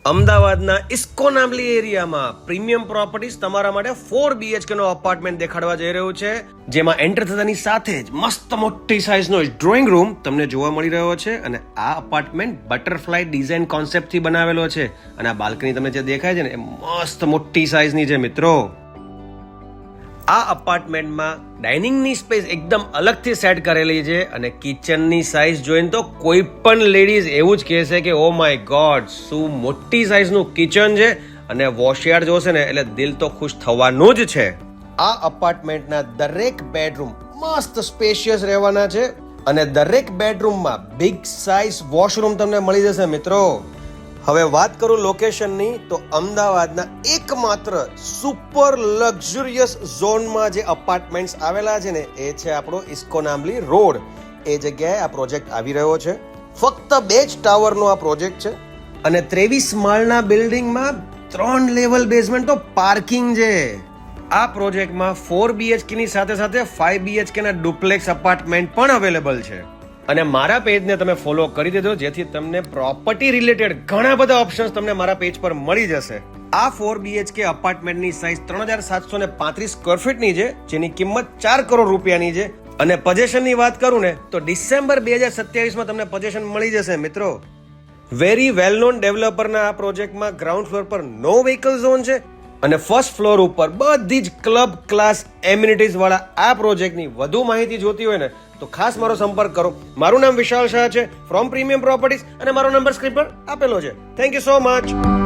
અમદાવાદના ઇસ્કોન આંબલી એરિયામાં પ્રીમિયમ પ્રોપર્ટીઝ તમારા માટે 4 BHK નો અપાર્ટમેન્ટ દેખાડવા જઈ રહ્યું છે, જેમાં એન્ટર થતાની સાથે જ મસ્ત મોટી સાઇઝનો ડ્રોઈંગ રૂમ તમને જોવા મળી રહ્યો છે. અને આ અપાર્ટમેન્ટ બટરફ્લાય ડિઝાઇન કોન્સેપ્ટથી બનાવેલો છે. અને આ બાલ્કની તમને જે દેખાય છે ને એ મસ્ત મોટી સાઇઝની છે મિત્રો. આ અપાર્ટમેન્ટમાં ડાઇનિંગની સ્પેસ એકદમ અલગથી સેટ કરેલી છે અને કિચનની સાઇઝ જોઈને તો કોઈ પણ લેડીઝ એવું જ કહેશે કે ઓ માય ગોડ, શું મોટી સાઇઝનું કિચન છે. અને વોશયાર્ડ જોશે ને એટલે દિલ તો ખુશ થવાનું જ છે. આ અપાર્ટમેન્ટના દરેક બેડરૂમ મસ્ત સ્પેશિયસ રહેવાના છે અને દરેક બેડરૂમમાં બિગ સાઇઝ વોશરૂમ તમને મળી જશે મિત્રો. હવે વાત કરું લોકેશનની, તો અમદાવાદના એકમાત્ર સુપર લક્ઝુરિયસ ઝોનમાં જે અપાર્ટમેન્ટ્સ આવેલા છે ને એ છે આપણો ઇસ્કોન આંબલી રોડ. એ જગ્યાએ આ પ્રોજેક્ટ આવી રહ્યો છે. ફક્ત 2 જ ટાવરનો આ પ્રોજેક્ટ છે અને 23 માળના બિલ્ડિંગમાં 3 લેવલ બેઝમેન્ટ તો પાર્કિંગ છે. આ પ્રોજેક્ટમાં 4 BHK ની સાથે સાથે 5 BHK ના ડુપ્લેક્સ અપાર્ટમેન્ટ પણ અવેલેબલ છે. અને મારા પેજને તમે ફોલો કરી દેજો, જેથી તમને પ્રોપર્ટી રિલેટેડ ઘણા બધા ઓપ્શન્સ તમને મારા પેજ પર મળી જશે. આ 4 BHK અપાર્ટમેન્ટની સાઇઝ 3735 સ્ક્વેર ફીટની છે, જેની કિંમત 4 કરોડ રૂપિયાની છે. અને પોઝેશનની વાત કરું ને તો ડિસેમ્બર 2027માં તમને પોઝેશન મળી જશે મિત્રો. વેરી વેલ નોન ડેવલપરના આ પ્રોજેક્ટમાં ગ્રાઉન્ડ ફ્લોર પર નો વ્હીકલ ઝોન છે અને ફર્સ્ટ ફ્લોર ઉપર બધી જ ક્લબ ક્લાસ એમ્યુનિટીઝ વાળા આ પ્રોજેક્ટની વધુ માહિતી જોતી હોય ને તો ખાસ મારો સંપર્ક કરો. મારું નામ વિશાલ શાહ છે ફ્રોમ પ્રીમિયમ પ્રોપર્ટીઝ અને મારો નંબર સ્ક્રીન પર આપેલો છે. Thank you so much.